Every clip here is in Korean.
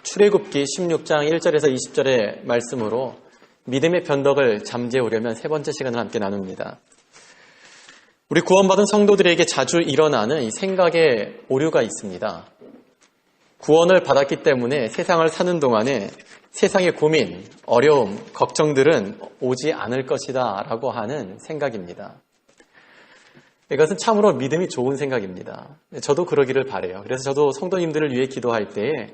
출애굽기 16장 1절에서 20절의 말씀으로 믿음의 변덕을 잠재우려면 세 번째 시간을 함께 나눕니다. 우리 구원받은 성도들에게 자주 일어나는 이 생각의 오류가 있습니다. 구원을 받았기 때문에 세상을 사는 동안에 세상의 고민, 어려움, 걱정들은 오지 않을 것이다 라고 하는 생각입니다. 이것은 참으로 믿음이 좋은 생각입니다. 저도 그러기를 바라요. 그래서 저도 성도님들을 위해 기도할 때에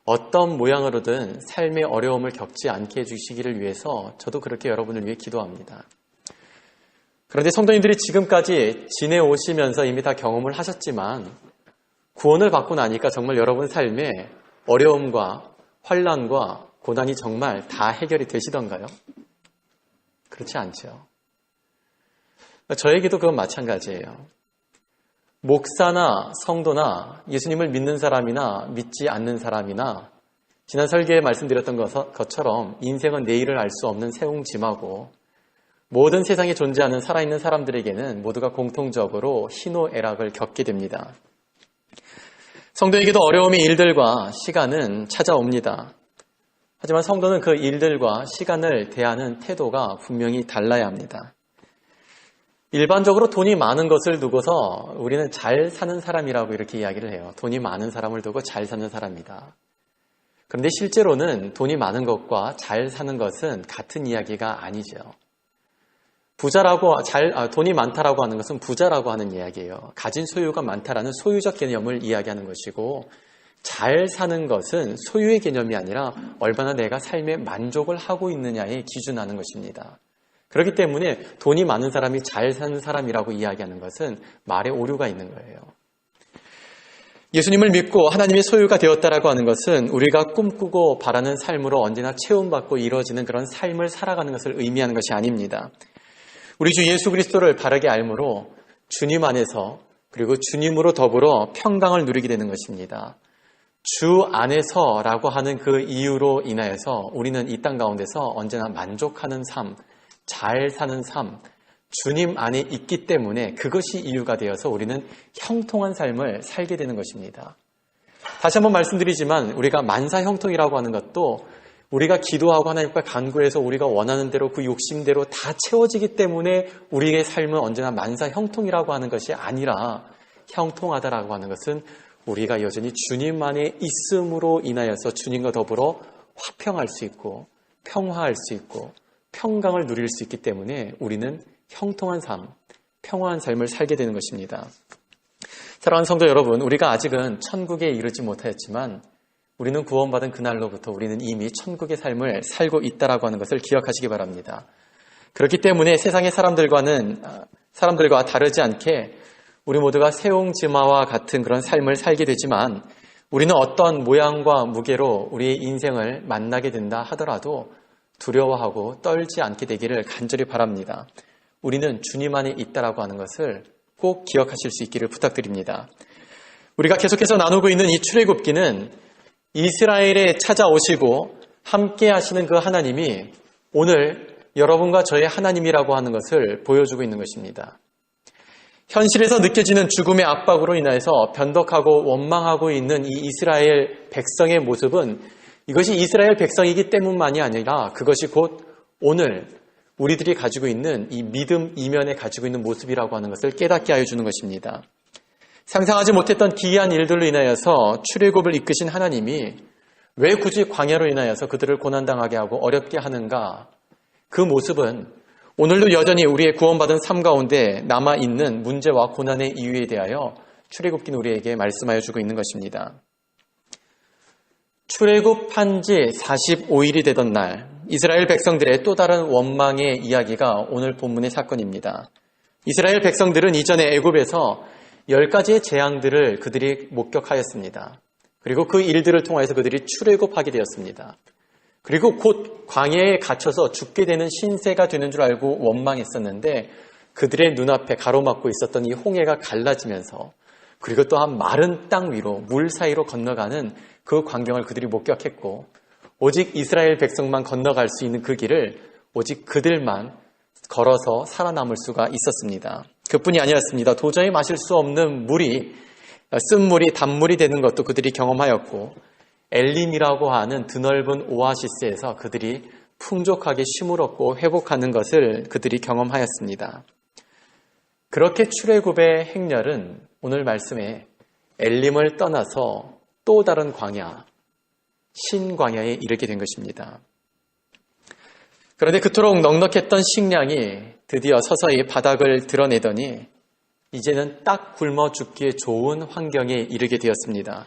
어떤 모양으로든 삶의 어려움을 겪지 않게 해주시기를 위해서 저도 그렇게 여러분을 위해 기도합니다. 그런데 성도님들이 지금까지 지내오시면서 이미 다 경험을 하셨지만 구원을 받고 나니까 정말 여러분 삶에 어려움과 환난과 고난이 정말 다 해결이 되시던가요? 그렇지 않죠. 저에게도 그건 마찬가지예요. 목사나 성도나 예수님을 믿는 사람이나 믿지 않는 사람이나 지난 설교에 말씀드렸던 것처럼 인생은 내일을 알 수 없는 세웅짐하고 모든 세상에 존재하는 살아있는 사람들에게는 모두가 공통적으로 희노애락을 겪게 됩니다. 성도에게도 어려움의 일들과 시간은 찾아옵니다. 하지만 성도는 그 일들과 시간을 대하는 태도가 분명히 달라야 합니다. 일반적으로 돈이 많은 것을 두고서 우리는 잘 사는 사람이라고 이렇게 이야기를 해요. 돈이 많은 사람을 두고 잘 사는 사람이다. 그런데 실제로는 돈이 많은 것과 잘 사는 것은 같은 이야기가 아니죠. 돈이 많다라고 하는 것은 부자라고 하는 이야기예요. 가진 소유가 많다라는 소유적 개념을 이야기하는 것이고, 잘 사는 것은 소유의 개념이 아니라 얼마나 내가 삶에 만족을 하고 있느냐에 기준하는 것입니다. 그렇기 때문에 돈이 많은 사람이 잘 사는 사람이라고 이야기하는 것은 말에 오류가 있는 거예요. 예수님을 믿고 하나님의 소유가 되었다라고 하는 것은 우리가 꿈꾸고 바라는 삶으로 언제나 채움받고 이루어지는 그런 삶을 살아가는 것을 의미하는 것이 아닙니다. 우리 주 예수 그리스도를 바르게 알므로 주님 안에서 그리고 주님으로 더불어 평강을 누리게 되는 것입니다. 주 안에서라고 하는 그 이유로 인하여서 우리는 이 땅 가운데서 언제나 만족하는 삶, 잘 사는 삶, 주님 안에 있기 때문에 그것이 이유가 되어서 우리는 형통한 삶을 살게 되는 것입니다. 다시 한번 말씀드리지만 우리가 만사형통이라고 하는 것도 우리가 기도하고 하나님과 간구해서 우리가 원하는 대로 그 욕심대로 다 채워지기 때문에 우리의 삶은 언제나 만사형통이라고 하는 것이 아니라 형통하다라고 하는 것은 우리가 여전히 주님 안에 있음으로 인하여서 주님과 더불어 화평할 수 있고 평화할 수 있고 평강을 누릴 수 있기 때문에 우리는 형통한 삶, 평화한 삶을 살게 되는 것입니다. 사랑하는 성도 여러분, 우리가 아직은 천국에 이르지 못하였지만 우리는 구원받은 그날로부터 우리는 이미 천국의 삶을 살고 있다라고 하는 것을 기억하시기 바랍니다. 그렇기 때문에 세상의 사람들과 다르지 않게 우리 모두가 세옹지마와 같은 그런 삶을 살게 되지만 우리는 어떤 모양과 무게로 우리의 인생을 만나게 된다 하더라도 두려워하고 떨지 않게 되기를 간절히 바랍니다. 우리는 주님 안에 있다라고 하는 것을 꼭 기억하실 수 있기를 부탁드립니다. 우리가 계속해서 나누고 있는 이 출애굽기는 이스라엘에 찾아오시고 함께 하시는 그 하나님이 오늘 여러분과 저의 하나님이라고 하는 것을 보여주고 있는 것입니다. 현실에서 느껴지는 죽음의 압박으로 인해서 변덕하고 원망하고 있는 이 이스라엘 백성의 모습은 이것이 이스라엘 백성이기 때문만이 아니라 그것이 곧 오늘 우리들이 가지고 있는 이 믿음 이면에 가지고 있는 모습이라고 하는 것을 깨닫게 하여 주는 것입니다. 상상하지 못했던 기이한 일들로 인하여서 출애굽을 이끄신 하나님이 왜 굳이 광야로 인하여서 그들을 고난당하게 하고 어렵게 하는가? 그 모습은 오늘도 여전히 우리의 구원받은 삶 가운데 남아있는 문제와 고난의 이유에 대하여 출애굽기는 우리에게 말씀하여 주고 있는 것입니다. 출애굽한 지 45일이 되던 날 이스라엘 백성들의 또 다른 원망의 이야기가 오늘 본문의 사건입니다. 이스라엘 백성들은 이전에 애굽에서 10가지의 재앙들을 그들이 목격하였습니다. 그리고 그 일들을 통해서 그들이 출애굽하게 되었습니다. 그리고 곧 광야에 갇혀서 죽게 되는 신세가 되는 줄 알고 원망했었는데 그들의 눈앞에 가로막고 있었던 이 홍해가 갈라지면서 그리고 또한 마른 땅 위로 물 사이로 건너가는 그 광경을 그들이 목격했고 오직 이스라엘 백성만 건너갈 수 있는 그 길을 오직 그들만 걸어서 살아남을 수가 있었습니다. 그뿐이 아니었습니다. 도저히 마실 수 없는 물이 쓴물이 단물이 되는 것도 그들이 경험하였고 엘림이라고 하는 드넓은 오아시스에서 그들이 풍족하게 쉼을 얻고 회복하는 것을 그들이 경험하였습니다. 그렇게 출애굽의 행렬은 오늘 말씀에 엘림을 떠나서 또 다른 광야, 신광야에 이르게 된 것입니다. 그런데 그토록 넉넉했던 식량이 드디어 서서히 바닥을 드러내더니 이제는 딱 굶어 죽기에 좋은 환경에 이르게 되었습니다.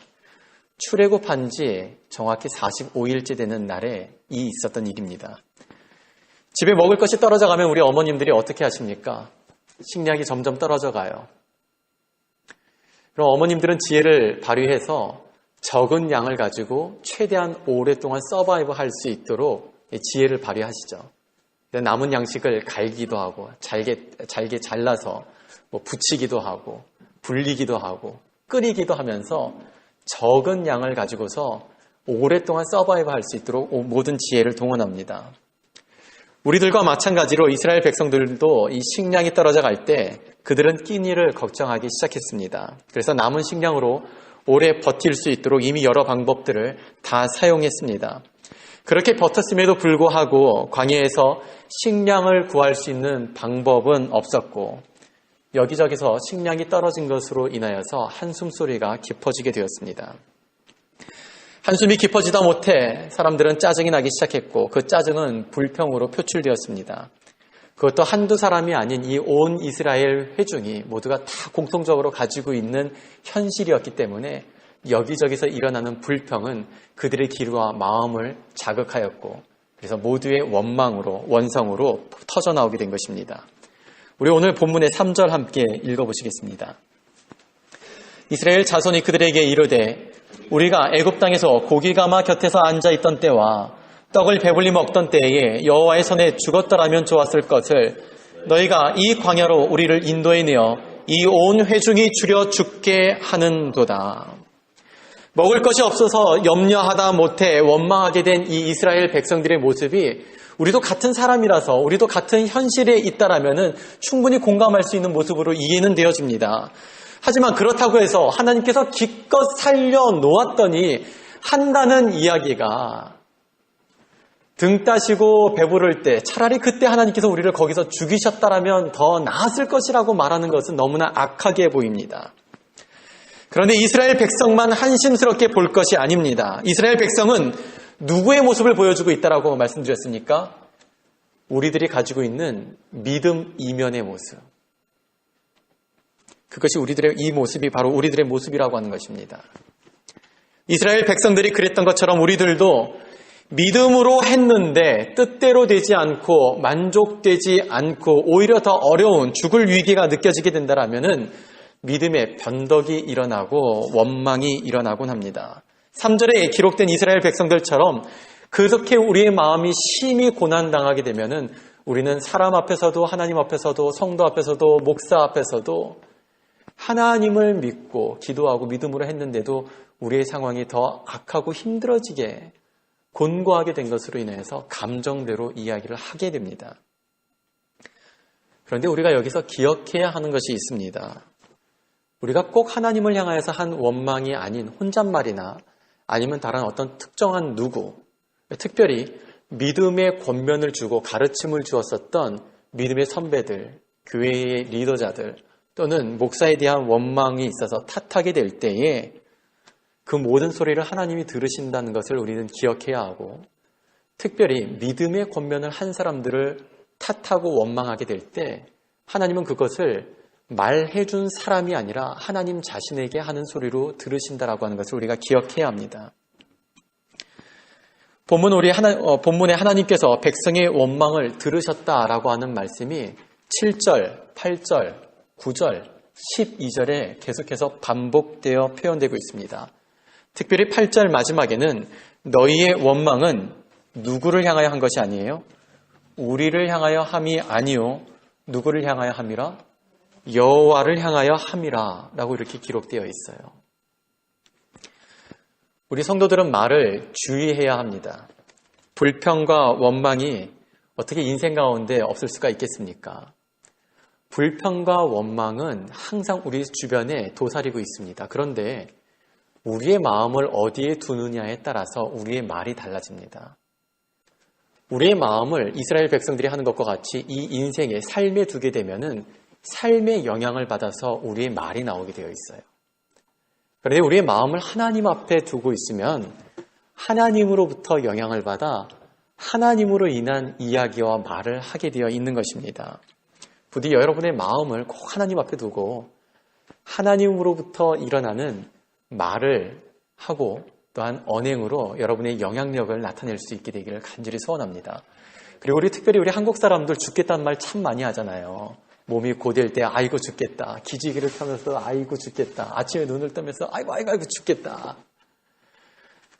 출애굽한 지 정확히 45일째 되는 날에 있었던 일입니다. 집에 먹을 것이 떨어져 가면 우리 어머님들이 어떻게 하십니까? 식량이 점점 떨어져 가요. 그럼 어머님들은 지혜를 발휘해서 적은 양을 가지고 최대한 오랫동안 서바이브 할 수 있도록 지혜를 발휘하시죠. 남은 양식을 갈기도 하고 잘게 잘라서 부치기도 하고 불리기도 하고 끓이기도 하면서 적은 양을 가지고서 오랫동안 서바이브 할 수 있도록 모든 지혜를 동원합니다. 우리들과 마찬가지로 이스라엘 백성들도 이 식량이 떨어져 갈 때 그들은 끼니를 걱정하기 시작했습니다. 그래서 남은 식량으로 오래 버틸 수 있도록 이미 여러 방법들을 다 사용했습니다. 그렇게 버텼음에도 불구하고 광야에서 식량을 구할 수 있는 방법은 없었고 여기저기서 식량이 떨어진 것으로 인하여서 한숨 소리가 깊어지게 되었습니다. 한숨이 깊어지다 못해 사람들은 짜증이 나기 시작했고 그 짜증은 불평으로 표출되었습니다. 그것도 한두 사람이 아닌 이 온 이스라엘 회중이 모두가 다 공통적으로 가지고 있는 현실이었기 때문에 여기저기서 일어나는 불평은 그들의 귀와 마음을 자극하였고 그래서 모두의 원성으로 터져나오게 된 것입니다. 우리 오늘 본문의 3절 함께 읽어보시겠습니다. 이스라엘 자손이 그들에게 이르되 우리가 애굽 땅에서 고기가마 곁에서 앉아있던 때와 떡을 배불리 먹던 때에 여호와의 손에 죽었더라면 좋았을 것을 너희가 이 광야로 우리를 인도해내어 이 온 회중이 줄여 죽게 하는도다. 먹을 것이 없어서 염려하다 못해 원망하게 된 이 이스라엘 백성들의 모습이 우리도 같은 사람이라서 우리도 같은 현실에 있다라면은 충분히 공감할 수 있는 모습으로 이해는 되어집니다. 하지만 그렇다고 해서 하나님께서 기껏 살려놓았더니 한다는 이야기가 등 따시고 배부를 때 차라리 그때 하나님께서 우리를 거기서 죽이셨다라면 더 나았을 것이라고 말하는 것은 너무나 악하게 보입니다. 그런데 이스라엘 백성만 한심스럽게 볼 것이 아닙니다. 이스라엘 백성은 누구의 모습을 보여주고 있다라고 말씀드렸습니까? 우리들이 가지고 있는 믿음 이면의 모습. 그것이 이 모습이 바로 우리들의 모습이라고 하는 것입니다. 이스라엘 백성들이 그랬던 것처럼 우리들도 믿음으로 했는데 뜻대로 되지 않고 만족되지 않고 오히려 더 어려운 죽을 위기가 느껴지게 된다라면은 믿음의 변덕이 일어나고 원망이 일어나곤 합니다. 3절에 기록된 이스라엘 백성들처럼 그렇게 우리의 마음이 심히 고난당하게 되면은 우리는 사람 앞에서도 하나님 앞에서도 성도 앞에서도 목사 앞에서도 하나님을 믿고 기도하고 믿음으로 했는데도 우리의 상황이 더 악하고 힘들어지게 곤고하게 된 것으로 인해서 감정대로 이야기를 하게 됩니다. 그런데 우리가 여기서 기억해야 하는 것이 있습니다. 우리가 꼭 하나님을 향하여서 한 원망이 아닌 혼잣말이나 아니면 다른 어떤 특정한 누구, 특별히 믿음의 권면을 주고 가르침을 주었었던 믿음의 선배들, 교회의 리더자들 또는 목사에 대한 원망이 있어서 탓하게 될 때에 그 모든 소리를 하나님이 들으신다는 것을 우리는 기억해야 하고 특별히 믿음의 권면을 한 사람들을 탓하고 원망하게 될 때 하나님은 그것을 말해준 사람이 아니라 하나님 자신에게 하는 소리로 들으신다라고 하는 것을 우리가 기억해야 합니다. 본문에 하나님께서 백성의 원망을 들으셨다라고 하는 말씀이 7절, 8절, 9절, 12절에 계속해서 반복되어 표현되고 있습니다. 특별히 8절 마지막에는 너희의 원망은 누구를 향하여 한 것이 아니에요? 우리를 향하여 함이 아니요. 누구를 향하여 함이라? 여호와를 향하여 함이라 라고 이렇게 기록되어 있어요. 우리 성도들은 말을 주의해야 합니다. 불평과 원망이 어떻게 인생 가운데 없을 수가 있겠습니까? 불평과 원망은 항상 우리 주변에 도사리고 있습니다. 그런데 우리의 마음을 어디에 두느냐에 따라서 우리의 말이 달라집니다. 우리의 마음을 이스라엘 백성들이 하는 것과 같이 이 인생의 삶에 두게 되면은 삶의 영향을 받아서 우리의 말이 나오게 되어 있어요. 그런데 우리의 마음을 하나님 앞에 두고 있으면 하나님으로부터 영향을 받아 하나님으로 인한 이야기와 말을 하게 되어 있는 것입니다. 부디 여러분의 마음을 꼭 하나님 앞에 두고 하나님으로부터 일어나는 말을 하고 또한 언행으로 여러분의 영향력을 나타낼 수 있게 되기를 간절히 소원합니다. 그리고 특별히 우리 한국 사람들 죽겠다는 말 참 많이 하잖아요. 몸이 고될 때 아이고 죽겠다. 기지개를 펴면서 아이고 죽겠다. 아침에 눈을 뜨면서 아이고 죽겠다.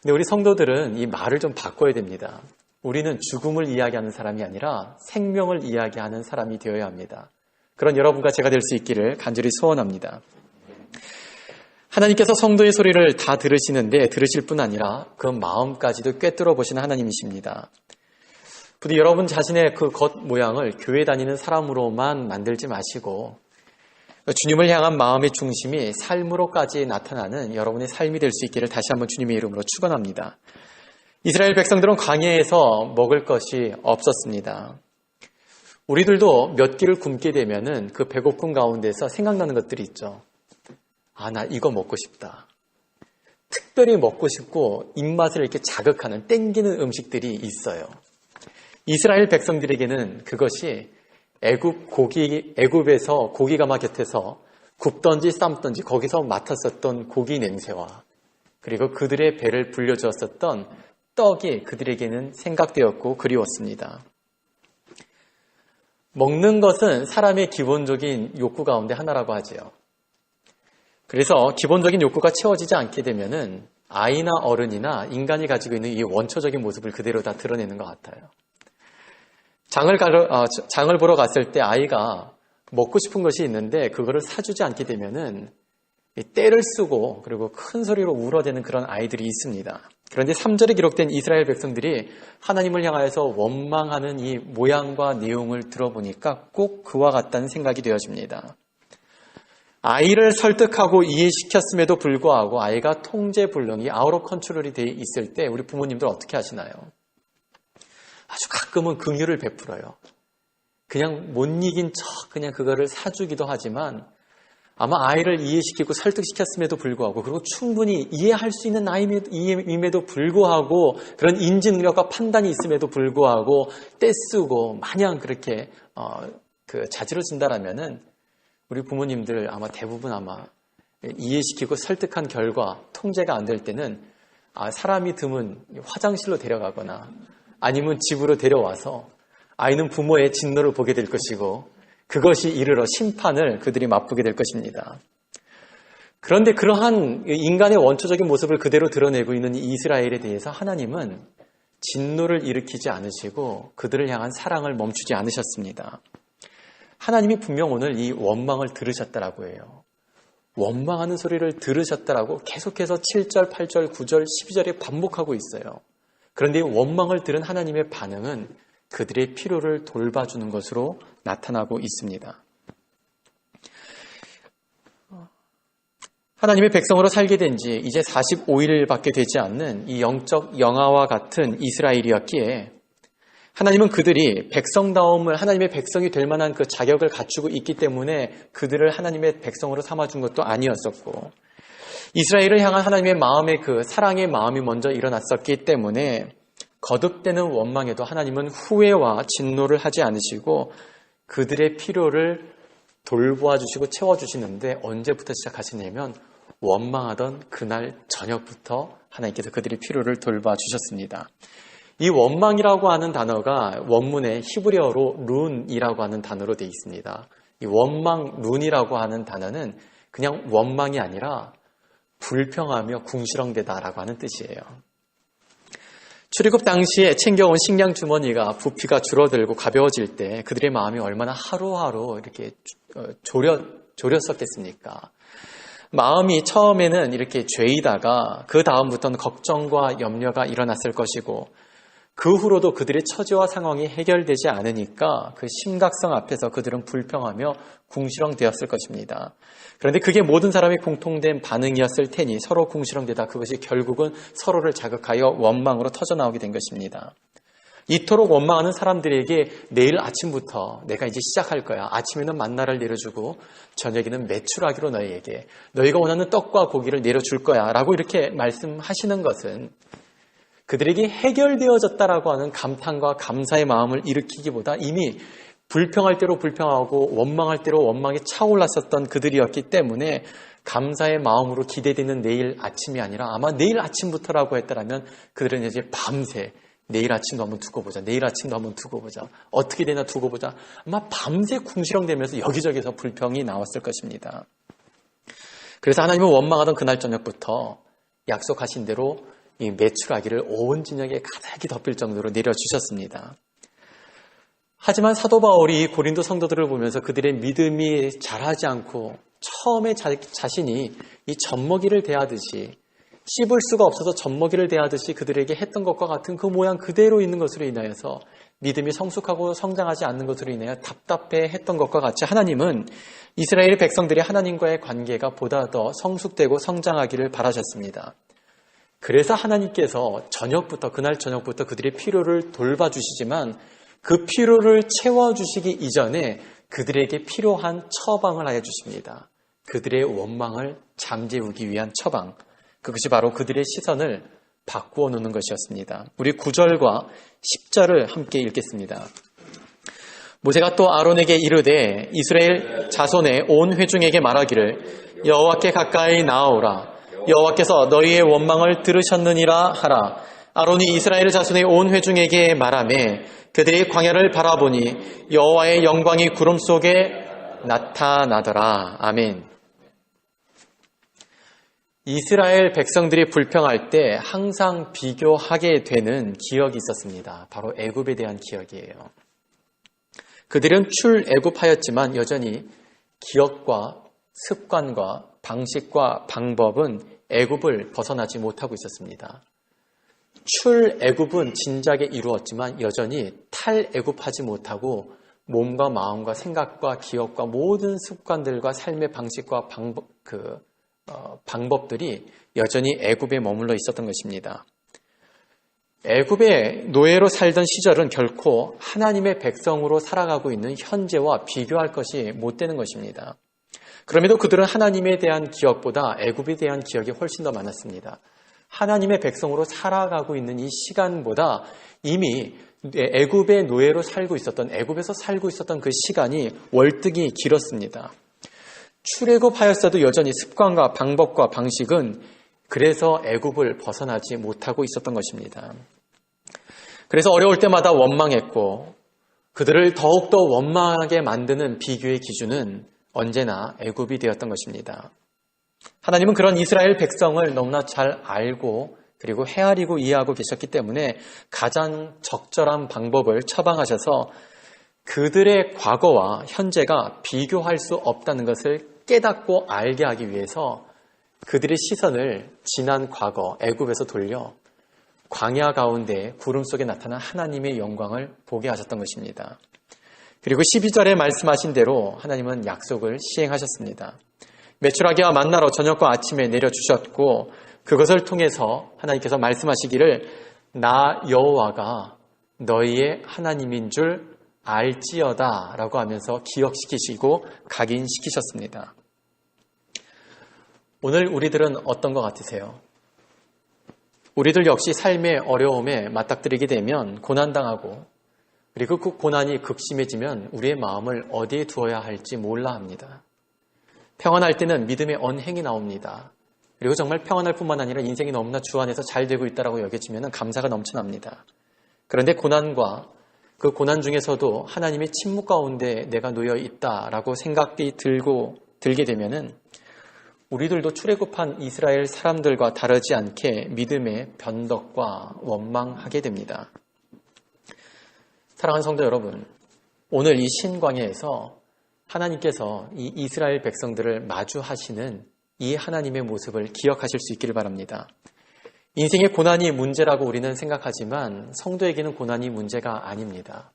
근데 우리 성도들은 이 말을 좀 바꿔야 됩니다. 우리는 죽음을 이야기하는 사람이 아니라 생명을 이야기하는 사람이 되어야 합니다. 그런 여러분과 제가 될 수 있기를 간절히 소원합니다. 하나님께서 성도의 소리를 다 들으시는데 들으실 뿐 아니라 그 마음까지도 꿰뚫어 보시는 하나님이십니다. 부디 여러분 자신의 그 겉모양을 교회 다니는 사람으로만 만들지 마시고 주님을 향한 마음의 중심이 삶으로까지 나타나는 여러분의 삶이 될 수 있기를 다시 한번 주님의 이름으로 축원합니다. 이스라엘 백성들은 광야에서 먹을 것이 없었습니다. 우리들도 몇 끼를 굶게 되면은 그 배고픔 가운데서 생각나는 것들이 있죠. 나 이거 먹고 싶다. 특별히 먹고 싶고 입맛을 이렇게 자극하는 땡기는 음식들이 있어요. 이스라엘 백성들에게는 그것이 애굽에서 고기 가마 곁에서 굽던지 삶던지 거기서 맡았었던 고기 냄새와 그리고 그들의 배를 불려주었었던 떡이 그들에게는 생각되었고 그리웠습니다. 먹는 것은 사람의 기본적인 욕구 가운데 하나라고 하지요. 그래서 기본적인 욕구가 채워지지 않게 되면은 아이나 어른이나 인간이 가지고 있는 이 원초적인 모습을 그대로 다 드러내는 것 같아요. 장을 보러 갔을 때 아이가 먹고 싶은 것이 있는데 그거를 사주지 않게 되면은 떼를 쓰고 그리고 큰 소리로 울어대는 그런 아이들이 있습니다. 그런데 3절에 기록된 이스라엘 백성들이 하나님을 향하여서 원망하는 이 모양과 내용을 들어보니까 꼭 그와 같다는 생각이 되어집니다. 아이를 설득하고 이해시켰음에도 불구하고 아이가 통제불능이 아웃 오브 컨트롤이 돼 있을 때 우리 부모님들 어떻게 하시나요? 아주 가끔은 긍휼을 베풀어요. 그냥 못 이긴 척 그냥 그거를 사주기도 하지만 아마 아이를 이해시키고 설득시켰음에도 불구하고 그리고 충분히 이해할 수 있는 나이임에도 불구하고 그런 인지 능력과 판단이 있음에도 불구하고 떼쓰고 마냥 그렇게 자지러진다라면은 우리 부모님들 아마 대부분 아마 이해시키고 설득한 결과 통제가 안 될 때는 사람이 드문 화장실로 데려가거나 아니면 집으로 데려와서 아이는 부모의 진노를 보게 될 것이고 그것이 이르러 심판을 그들이 맛보게 될 것입니다. 그런데 그러한 인간의 원초적인 모습을 그대로 드러내고 있는 이스라엘에 대해서 하나님은 진노를 일으키지 않으시고 그들을 향한 사랑을 멈추지 않으셨습니다. 하나님이 분명 오늘 이 원망을 들으셨다라고 해요. 원망하는 소리를 들으셨다라고 계속해서 7절, 8절, 9절, 12절에 반복하고 있어요. 그런데 원망을 들은 하나님의 반응은 그들의 필요를 돌봐주는 것으로 나타나고 있습니다. 하나님의 백성으로 살게 된 지 이제 45일밖에 되지 않는 이 영적 영아와 같은 이스라엘이었기에 하나님은 그들이 백성다움을 하나님의 백성이 될 만한 그 자격을 갖추고 있기 때문에 그들을 하나님의 백성으로 삼아준 것도 아니었었고 이스라엘을 향한 하나님의 마음의 그 사랑의 마음이 먼저 일어났었기 때문에 거듭되는 원망에도 하나님은 후회와 진노를 하지 않으시고 그들의 필요를 돌보아 주시고 채워주시는데 언제부터 시작하시냐면 원망하던 그날 저녁부터 하나님께서 그들의 필요를 돌봐 주셨습니다. 이 원망이라고 하는 단어가 원문에 히브리어로 룬이라고 하는 단어로 되어 있습니다. 이 원망 룬이라고 하는 단어는 그냥 원망이 아니라 불평하며 궁시렁대다라고 하는 뜻이에요. 출애굽 당시에 챙겨온 식량 주머니가 부피가 줄어들고 가벼워질 때 그들의 마음이 얼마나 하루하루 이렇게 졸였었겠습니까? 마음이 처음에는 이렇게 죄이다가 그 다음부터는 걱정과 염려가 일어났을 것이고 그 후로도 그들의 처지와 상황이 해결되지 않으니까 그 심각성 앞에서 그들은 불평하며 궁시렁대었을 것입니다. 그런데 그게 모든 사람이 공통된 반응이었을 테니 서로 궁시렁대다 그것이 결국은 서로를 자극하여 원망으로 터져나오게 된 것입니다. 이토록 원망하는 사람들에게 내일 아침부터 내가 이제 시작할 거야. 아침에는 만나를 내려주고 저녁에는 메추라기로 너희에게 너희가 원하는 떡과 고기를 내려줄 거야 라고 이렇게 말씀하시는 것은 그들에게 해결되어졌다라고 하는 감탄과 감사의 마음을 일으키기보다 이미 불평할 대로 불평하고 원망할 대로 원망이 차올랐었던 그들이었기 때문에 감사의 마음으로 기대되는 내일 아침이 아니라 아마 내일 아침부터라고 했더라면 그들은 이제 밤새 내일 아침도 한번 두고 보자. 내일 아침도 한번 두고 보자. 어떻게 되나 두고 보자. 아마 밤새 궁시렁대면서 여기저기서 불평이 나왔을 것입니다. 그래서 하나님은 원망하던 그날 저녁부터 약속하신 대로 이 메추라기를 온 진영에 가득히 덮일 정도로 내려주셨습니다. 하지만 사도 바울이 고린도 성도들을 보면서 그들의 믿음이 자라지 않고 처음에 자신이 이 젖먹이를 대하듯이 씹을 수가 없어서 젖먹이를 대하듯이 그들에게 했던 것과 같은 그 모양 그대로 있는 것으로 인하여서 믿음이 성숙하고 성장하지 않는 것으로 인하여 답답해했던 것과 같이 하나님은 이스라엘 백성들이 하나님과의 관계가 보다 더 성숙되고 성장하기를 바라셨습니다. 그래서 하나님께서 그날 저녁부터 그들의 필요를 돌봐주시지만 그 필요를 채워주시기 이전에 그들에게 필요한 처방을 하여 주십니다. 그들의 원망을 잠재우기 위한 처방. 그것이 바로 그들의 시선을 바꾸어 놓는 것이었습니다. 우리 9절과 10절을 함께 읽겠습니다. 모세가 또 아론에게 이르되 이스라엘 자손의 온 회중에게 말하기를 여호와께 가까이 나아오라. 여호와께서 너희의 원망을 들으셨느니라 하라. 아론이 이스라엘 자손의 온 회중에게 말하매 그들이 광야를 바라보니 여호와의 영광이 구름 속에 나타나더라. 아멘. 이스라엘 백성들이 불평할 때 항상 비교하게 되는 기억이 있었습니다. 바로 애굽에 대한 기억이에요. 그들은 출애굽하였지만 여전히 기억과 습관과 방식과 방법은 애굽을 벗어나지 못하고 있었습니다. 출애굽은 진작에 이루었지만 여전히 탈애굽하지 못하고 몸과 마음과 생각과 기억과 모든 습관들과 삶의 방식과 방법들이 여전히 애굽에 머물러 있었던 것입니다. 애굽의 노예로 살던 시절은 결코 하나님의 백성으로 살아가고 있는 현재와 비교할 것이 못 되는 것입니다. 그럼에도 그들은 하나님에 대한 기억보다 애굽에 대한 기억이 훨씬 더 많았습니다. 하나님의 백성으로 살아가고 있는 이 시간보다 이미 애굽의 노예로 살고 있었던, 애굽에서 살고 있었던 그 시간이 월등히 길었습니다. 출애굽하였어도 여전히 습관과 방법과 방식은 그래서 애굽을 벗어나지 못하고 있었던 것입니다. 그래서 어려울 때마다 원망했고 그들을 더욱더 원망하게 만드는 비교의 기준은 언제나 애굽이 되었던 것입니다. 하나님은 그런 이스라엘 백성을 너무나 잘 알고 그리고 헤아리고 이해하고 계셨기 때문에 가장 적절한 방법을 처방하셔서 그들의 과거와 현재가 비교할 수 없다는 것을 깨닫고 알게 하기 위해서 그들의 시선을 지난 과거 애굽에서 돌려 광야 가운데 구름 속에 나타난 하나님의 영광을 보게 하셨던 것입니다. 그리고 12절에 말씀하신 대로 하나님은 약속을 시행하셨습니다. 메추라기와 만나로 저녁과 아침에 내려주셨고 그것을 통해서 하나님께서 말씀하시기를 나 여호와가 너희의 하나님인 줄 알지어다 라고 하면서 기억시키시고 각인시키셨습니다. 오늘 우리들은 어떤 것 같으세요? 우리들 역시 삶의 어려움에 맞닥뜨리게 되면 고난당하고 그리고 그 고난이 극심해지면 우리의 마음을 어디에 두어야 할지 몰라 합니다. 평안할 때는 믿음의 언행이 나옵니다. 그리고 정말 평안할 뿐만 아니라 인생이 너무나 주 안에서 잘 되고 있다고 여겨지면 감사가 넘쳐납니다. 그런데 고난과 그 고난 중에서도 하나님의 침묵 가운데 내가 놓여 있다라고 생각이 들게 되면은 우리들도 출애굽한 이스라엘 사람들과 다르지 않게 믿음의 변덕과 원망하게 됩니다. 사랑하는 성도 여러분, 오늘 이 신광야에서 하나님께서 이 이스라엘 백성들을 마주하시는 이 하나님의 모습을 기억하실 수 있기를 바랍니다. 인생의 고난이 문제라고 우리는 생각하지만 성도에게는 고난이 문제가 아닙니다.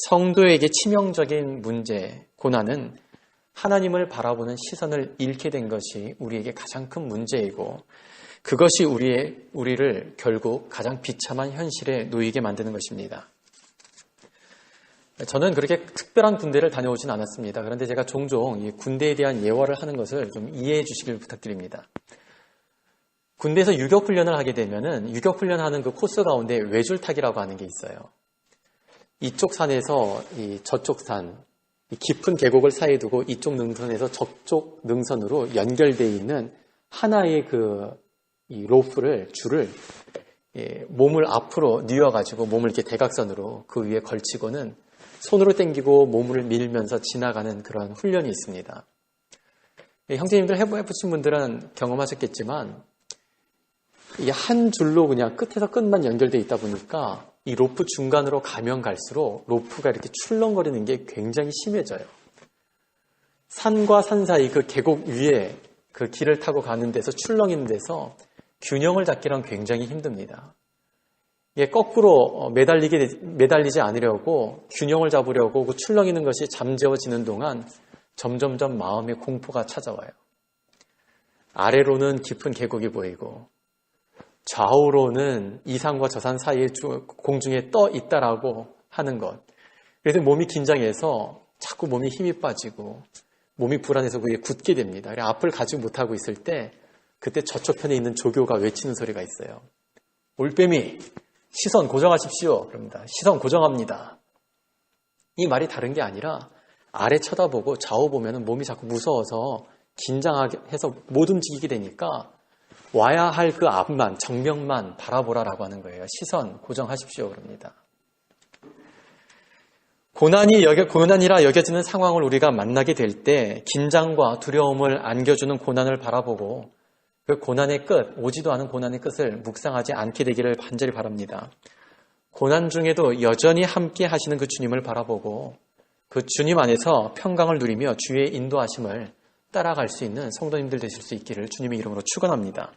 성도에게 치명적인 문제, 고난은 하나님을 바라보는 시선을 잃게 된 것이 우리에게 가장 큰 문제이고 그것이 우리를 결국 가장 비참한 현실에 놓이게 만드는 것입니다. 저는 그렇게 특별한 군대를 다녀오진 않았습니다. 그런데 제가 종종 이 군대에 대한 예화를 하는 것을 좀 이해해 주시길 부탁드립니다. 군대에서 유격훈련을 하게 되면은 유격훈련하는 그 코스 가운데 외줄타기라고 하는 게 있어요. 이쪽 산에서 저쪽 산, 깊은 계곡을 사이에 두고 이쪽 능선에서 저쪽 능선으로 연결되어 있는 하나의 이 로프를, 줄을 몸을 앞으로 뉘어가지고 몸을 이렇게 대각선으로 그 위에 걸치고는 손으로 당기고 몸을 밀면서 지나가는 그런 훈련이 있습니다. 형제님들 해보신 분들은 경험하셨겠지만 이 한 줄로 그냥 끝에서 끝만 연결되어 있다 보니까 이 로프 중간으로 가면 갈수록 로프가 이렇게 출렁거리는 게 굉장히 심해져요. 산과 산 사이 그 계곡 위에 그 길을 타고 가는 데서 출렁이는 데서 균형을 잡기란 굉장히 힘듭니다. 이게 거꾸로 매달리지 않으려고 균형을 잡으려고 그 출렁이는 것이 잠재워지는 동안 점점점 마음의 공포가 찾아와요. 아래로는 깊은 계곡이 보이고 좌우로는 이 산과 저 산 사이에 공중에 떠 있다라고 하는 것. 그래서 몸이 긴장해서 자꾸 몸에 힘이 빠지고 몸이 불안해서 그게 굳게 됩니다. 앞을 가지 못하고 있을 때 그때 저쪽 편에 있는 조교가 외치는 소리가 있어요. 올빼미 시선 고정하십시오. 그럽니다. 시선 고정합니다. 이 말이 다른 게 아니라 아래 쳐다보고 좌우 보면 몸이 자꾸 무서워서 긴장하게 해서 못 움직이게 되니까 와야 할 그 앞만, 정면만 바라보라라고 하는 거예요. 시선 고정하십시오. 그럽니다. 고난이라 여겨지는 상황을 우리가 만나게 될 때 긴장과 두려움을 안겨주는 고난을 바라보고 그 고난의 끝, 오지도 않은 고난의 끝을 묵상하지 않게 되기를 간절히 바랍니다. 고난 중에도 여전히 함께 하시는 그 주님을 바라보고 그 주님 안에서 평강을 누리며 주의 인도하심을 따라갈 수 있는 성도님들 되실 수 있기를 주님의 이름으로 축원합니다.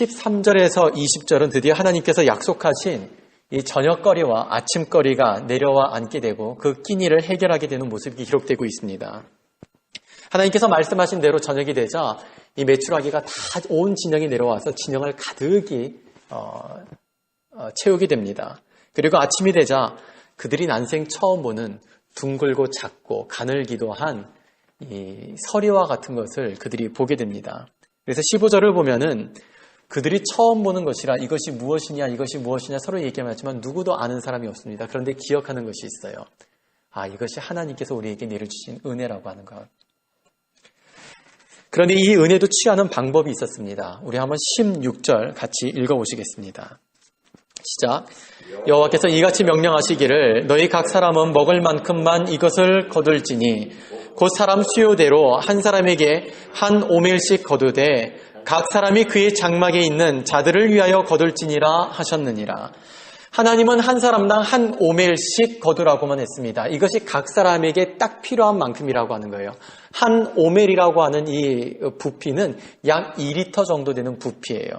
13절에서 20절은 드디어 하나님께서 약속하신 이 저녁거리와 아침거리가 내려와 앉게 되고 그 끼니를 해결하게 되는 모습이 기록되고 있습니다. 하나님께서 말씀하신 대로 저녁이 되자 이 메추라기가 다 온 진영이 내려와서 진영을 가득히 채우게 됩니다. 그리고 아침이 되자 그들이 난생 처음 보는 둥글고 작고 가늘기도 한 이 서리와 같은 것을 그들이 보게 됩니다. 그래서 15절을 보면은 그들이 처음 보는 것이라 이것이 무엇이냐 서로 얘기하지만 누구도 아는 사람이 없습니다. 그런데 기억하는 것이 있어요. 이것이 하나님께서 우리에게 내려주신 은혜라고 하는 것. 그런데 이 은혜도 취하는 방법이 있었습니다. 우리 한번 16절 같이 읽어보시겠습니다. 시작. 여호와께서 이같이 명령하시기를 너희 각 사람은 먹을 만큼만 이것을 거둘지니 곧 사람 수요대로 한 사람에게 한 오멜씩 거두되 각 사람이 그의 장막에 있는 자들을 위하여 거둘지니라 하셨느니라. 하나님은 한 사람당 한 오멜씩 거두라고만 했습니다. 이것이 각 사람에게 딱 필요한 만큼이라고 하는 거예요. 한 오멜이라고 하는 이 부피는 약 2리터 정도 되는 부피예요.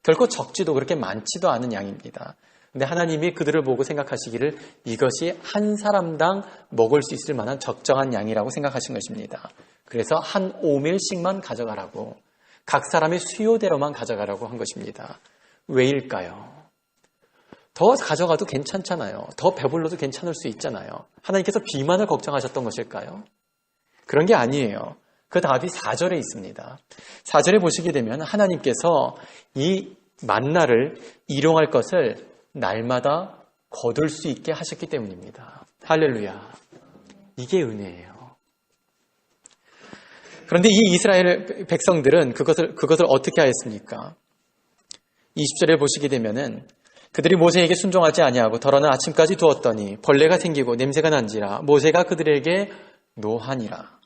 결코 적지도 그렇게 많지도 않은 양입니다. 근데 하나님이 그들을 보고 생각하시기를 이것이 한 사람당 먹을 수 있을 만한 적정한 양이라고 생각하신 것입니다. 그래서 한 오멜씩만 가져가라고, 각 사람의 수요대로만 가져가라고 한 것입니다. 왜일까요? 더 가져가도 괜찮잖아요. 더 배불러도 괜찮을 수 있잖아요. 하나님께서 비만을 걱정하셨던 것일까요? 그런 게 아니에요. 그 답이 4절에 있습니다. 4절에 보시게 되면 하나님께서 이 만나를 일용할 것을 날마다 거둘 수 있게 하셨기 때문입니다. 할렐루야. 이게 은혜예요. 그런데 이 이스라엘 백성들은 그것을 어떻게 하였습니까? 20절에 보시게 되면은 그들이 모세에게 순종하지 아니하고 덜어는 아침까지 두었더니 벌레가 생기고 냄새가 난지라 모세가 그들에게 노하니라.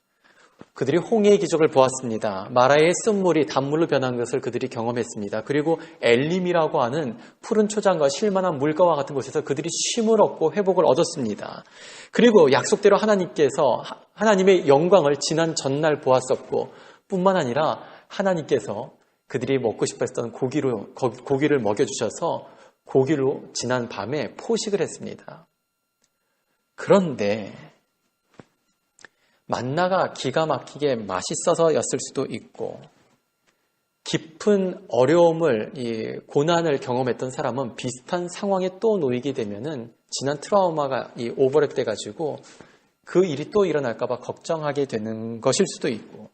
그들이 홍해의 기적을 보았습니다. 마라의 쓴물이 단물로 변한 것을 그들이 경험했습니다. 그리고 엘림이라고 하는 푸른 초장과 쉴만한 물가와 같은 곳에서 그들이 쉼을 얻고 회복을 얻었습니다. 그리고 약속대로 하나님께서 하나님의 영광을 지난 전날 보았었고 뿐만 아니라 하나님께서 그들이 먹고 싶었던 고기를 먹여주셔서 고기로 지난 밤에 포식을 했습니다. 그런데 만나가 기가 막히게 맛있어서였을 수도 있고 깊은 어려움을, 고난을 경험했던 사람은 비슷한 상황에 또 놓이게 되면은 지난 트라우마가 오버랩 돼가지고 그 일이 또 일어날까봐 걱정하게 되는 것일 수도 있고,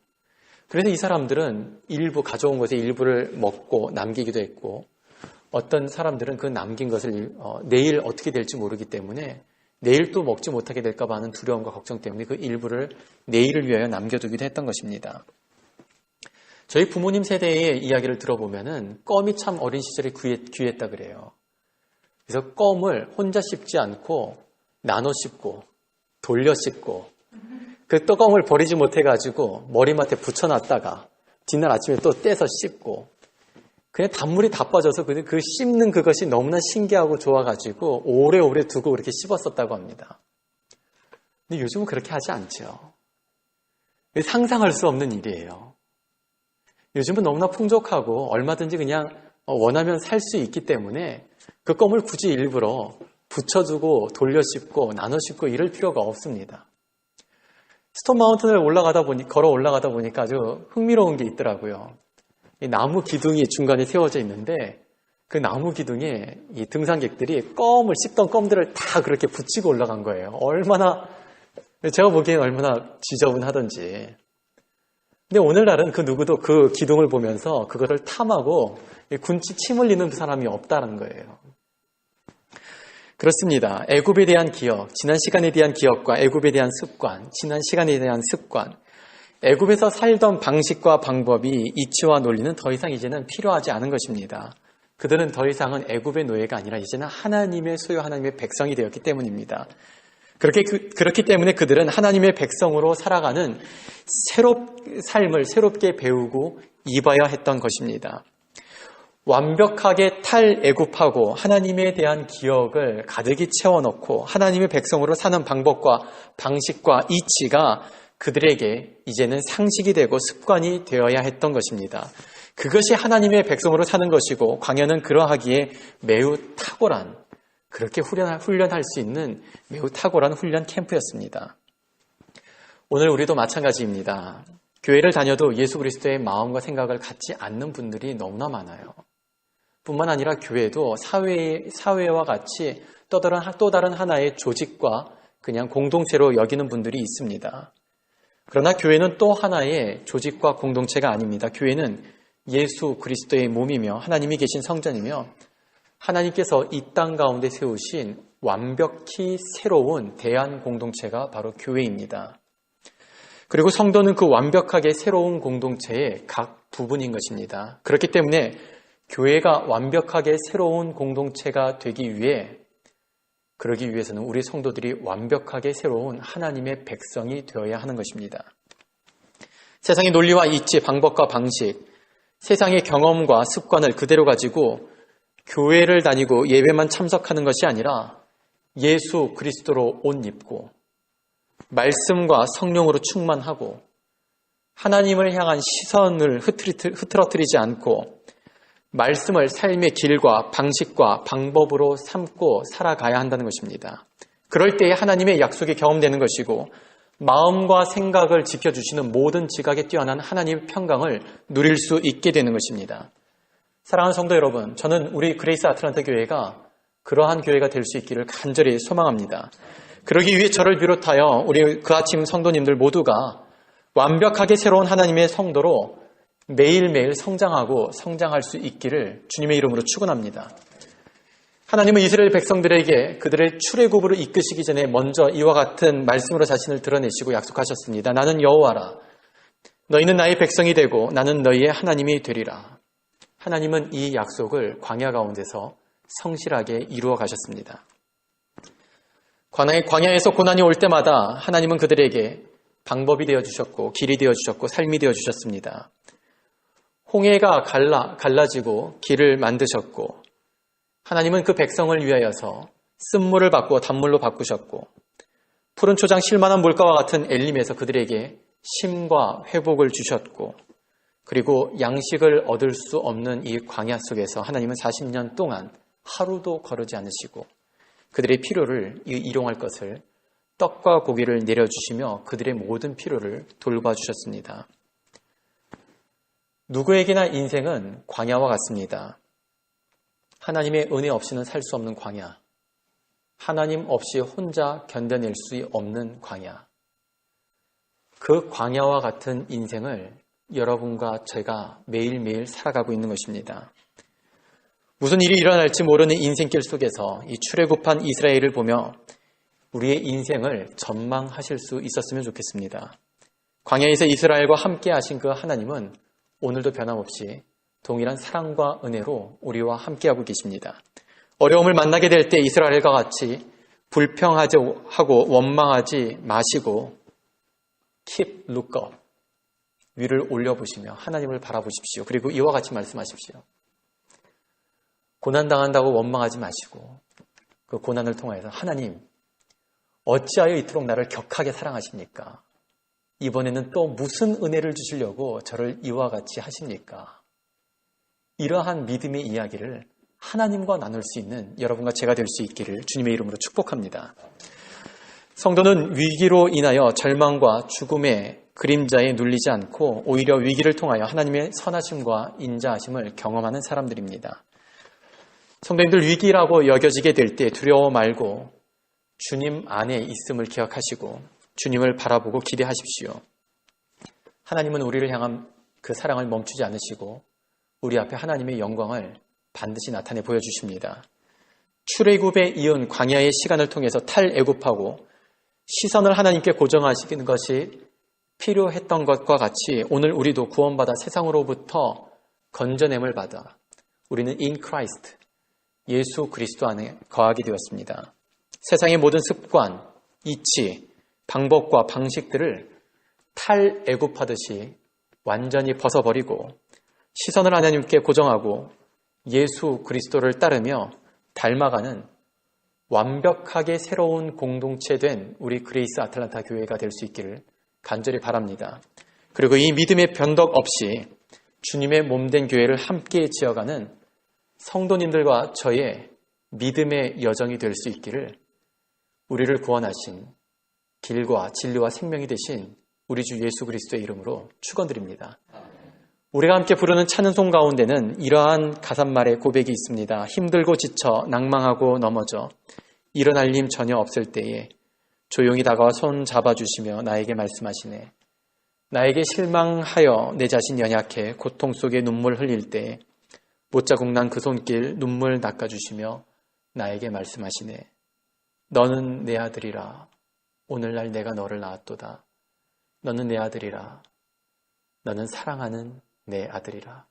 그래서 이 사람들은 일부 가져온 것의 일부를 먹고 남기기도 했고, 어떤 사람들은 그 남긴 것을 내일 어떻게 될지 모르기 때문에 내일 또 먹지 못하게 될까봐 하는 두려움과 걱정 때문에 그 일부를 내일을 위하여 남겨두기도 했던 것입니다. 저희 부모님 세대의 이야기를 들어보면은 껌이 참 어린 시절에 귀했다 그래요. 그래서 껌을 혼자 씹지 않고 나눠 씹고 돌려 씹고, 그 또 껌을 버리지 못해가지고 머리맡에 붙여놨다가 뒷날 아침에 또 떼서 씹고, 그냥 단물이 다 빠져서 그 씹는 그것이 너무나 신기하고 좋아가지고 오래오래 두고 그렇게 씹었었다고 합니다. 근데 요즘은 그렇게 하지 않죠. 상상할 수 없는 일이에요. 요즘은 너무나 풍족하고 얼마든지 그냥 원하면 살 수 있기 때문에 그 껌을 굳이 일부러 붙여두고 돌려 씹고 나눠 씹고 이럴 필요가 없습니다. 스톤 마운틴을 걸어 올라가다 보니까 아주 흥미로운 게 있더라고요. 이 나무 기둥이 중간에 세워져 있는데 그 나무 기둥에 이 등산객들이 껌을 씹던 껌들을 다 그렇게 붙이고 올라간 거예요. 제가 보기엔 얼마나 지저분하던지. 근데 오늘날은 그 누구도 그 기둥을 보면서 그거를 탐하고 군침 침 흘리는 사람이 없다는 거예요. 그렇습니다. 애굽에 대한 기억, 지난 시간에 대한 기억과 애굽에 대한 습관, 지난 시간에 대한 습관, 애굽에서 살던 방식과 방법이 이치와 논리는 더 이상 이제는 필요하지 않은 것입니다. 그들은 더 이상은 애굽의 노예가 아니라 이제는 하나님의 소유, 하나님의 백성이 되었기 때문입니다. 그렇기 때문에 그들은 하나님의 백성으로 살아가는 삶을 새롭게 배우고 입어야 했던 것입니다. 완벽하게 탈애굽하고 하나님에 대한 기억을 가득히 채워넣고 하나님의 백성으로 사는 방법과 방식과 이치가 그들에게 이제는 상식이 되고 습관이 되어야 했던 것입니다. 그것이 하나님의 백성으로 사는 것이고 광야는 그러하기에 매우 탁월한, 그렇게 훈련할 수 있는 매우 탁월한 훈련 캠프였습니다. 오늘 우리도 마찬가지입니다. 교회를 다녀도 예수 그리스도의 마음과 생각을 갖지 않는 분들이 너무나 많아요. 뿐만 아니라 교회도 사회와 같이 또 다른 하나의 조직과 그냥 공동체로 여기는 분들이 있습니다. 그러나 교회는 또 하나의 조직과 공동체가 아닙니다. 교회는 예수 그리스도의 몸이며 하나님이 계신 성전이며 하나님께서 이 땅 가운데 세우신 완벽히 새로운 대한 공동체가 바로 교회입니다. 그리고 성도는 그 완벽하게 새로운 공동체의 각 부분인 것입니다. 그렇기 때문에 교회가 완벽하게 새로운 공동체가 그러기 위해서는 우리 성도들이 완벽하게 새로운 하나님의 백성이 되어야 하는 것입니다. 세상의 논리와 이치, 방법과 방식, 세상의 경험과 습관을 그대로 가지고 교회를 다니고 예배만 참석하는 것이 아니라 예수 그리스도로 옷 입고 말씀과 성령으로 충만하고 하나님을 향한 시선을 흐트러뜨리지 않고 말씀을 삶의 길과 방식과 방법으로 삼고 살아가야 한다는 것입니다. 그럴 때에 하나님의 약속이 경험되는 것이고 마음과 생각을 지켜주시는 모든 지각에 뛰어난 하나님의 평강을 누릴 수 있게 되는 것입니다. 사랑하는 성도 여러분, 저는 우리 그레이스 아틀란타 교회가 그러한 교회가 될 수 있기를 간절히 소망합니다. 그러기 위해 저를 비롯하여 우리 그 아침 성도님들 모두가 완벽하게 새로운 하나님의 성도로 매일매일 성장할 수 있기를 주님의 이름으로 축원합니다. 하나님은 이스라엘 백성들에게 그들의 출애굽으로 이끄시기 전에 먼저 이와 같은 말씀으로 자신을 드러내시고 약속하셨습니다. 나는 여호와라. 너희는 나의 백성이 되고 나는 너희의 하나님이 되리라. 하나님은 이 약속을 광야 가운데서 성실하게 이루어 가셨습니다. 광야에서 고난이 올 때마다 하나님은 그들에게 방법이 되어주셨고 길이 되어주셨고 삶이 되어주셨습니다. 홍해가 갈라지고 길을 만드셨고 하나님은 그 백성을 위하여서 쓴물을 바꾸어 단물로 바꾸셨고 푸른 초장 실만한 물가와 같은 엘림에서 그들에게 쉼과 회복을 주셨고 그리고 양식을 얻을 수 없는 이 광야 속에서 하나님은 40년 동안 하루도 거르지 않으시고 그들의 필요를 일용할 것을 떡과 고기를 내려주시며 그들의 모든 필요를 돌봐주셨습니다. 누구에게나 인생은 광야와 같습니다. 하나님의 은혜 없이는 살 수 없는 광야, 하나님 없이 혼자 견뎌낼 수 없는 광야, 그 광야와 같은 인생을 여러분과 제가 매일매일 살아가고 있는 것입니다. 무슨 일이 일어날지 모르는 인생길 속에서 이 출애굽한 이스라엘을 보며 우리의 인생을 전망하실 수 있었으면 좋겠습니다. 광야에서 이스라엘과 함께 하신 그 하나님은 오늘도 변함없이 동일한 사랑과 은혜로 우리와 함께하고 계십니다. 어려움을 만나게 될 때 이스라엘과 같이 불평하지 하고 원망하지 마시고 keep look up, 위를 올려보시며 하나님을 바라보십시오. 그리고 이와 같이 말씀하십시오. 고난당한다고 원망하지 마시고 그 고난을 통해서 하나님, 어찌하여 이토록 나를 격하게 사랑하십니까? 이번에는 또 무슨 은혜를 주시려고 저를 이와 같이 하십니까? 이러한 믿음의 이야기를 하나님과 나눌 수 있는 여러분과 제가 될 수 있기를 주님의 이름으로 축복합니다. 성도는 위기로 인하여 절망과 죽음의 그림자에 눌리지 않고 오히려 위기를 통하여 하나님의 선하심과 인자하심을 경험하는 사람들입니다. 성도님들, 위기라고 여겨지게 될 때 두려워 말고 주님 안에 있음을 기억하시고 주님을 바라보고 기대하십시오. 하나님은 우리를 향한 그 사랑을 멈추지 않으시고 우리 앞에 하나님의 영광을 반드시 나타내 보여주십니다. 출애굽에 이은 광야의 시간을 통해서 탈애굽하고 시선을 하나님께 고정하시는 것이 필요했던 것과 같이 오늘 우리도 구원받아 세상으로부터 건져냄을 받아 우리는 in Christ, 예수 그리스도 안에 거하게 되었습니다. 세상의 모든 습관, 이치, 방법과 방식들을 탈애굽하듯이 완전히 벗어버리고 시선을 하나님께 고정하고 예수 그리스도를 따르며 닮아가는 완벽하게 새로운 공동체 된 우리 그레이스 아틀란타 교회가 될 수 있기를 간절히 바랍니다. 그리고 이 믿음의 변덕 없이 주님의 몸된 교회를 함께 지어가는 성도님들과 저의 믿음의 여정이 될 수 있기를 우리를 구원하신 길과 진리와 생명이 되신 우리 주 예수 그리스도의 이름으로 축원드립니다. 우리가 함께 부르는 찬송 가운데는 이러한 가사말의 고백이 있습니다. 힘들고 지쳐 낭망하고 넘어져 일어날 힘 전혀 없을 때에 조용히 다가와 손 잡아주시며 나에게 말씀하시네. 나에게 실망하여 내 자신 연약해 고통 속에 눈물 흘릴 때에 못자국 난 그 손길 눈물 닦아주시며 나에게 말씀하시네. 너는 내 아들이라. 오늘날 내가 너를 낳았도다. 너는 내 아들이라. 너는 사랑하는 내 아들이라.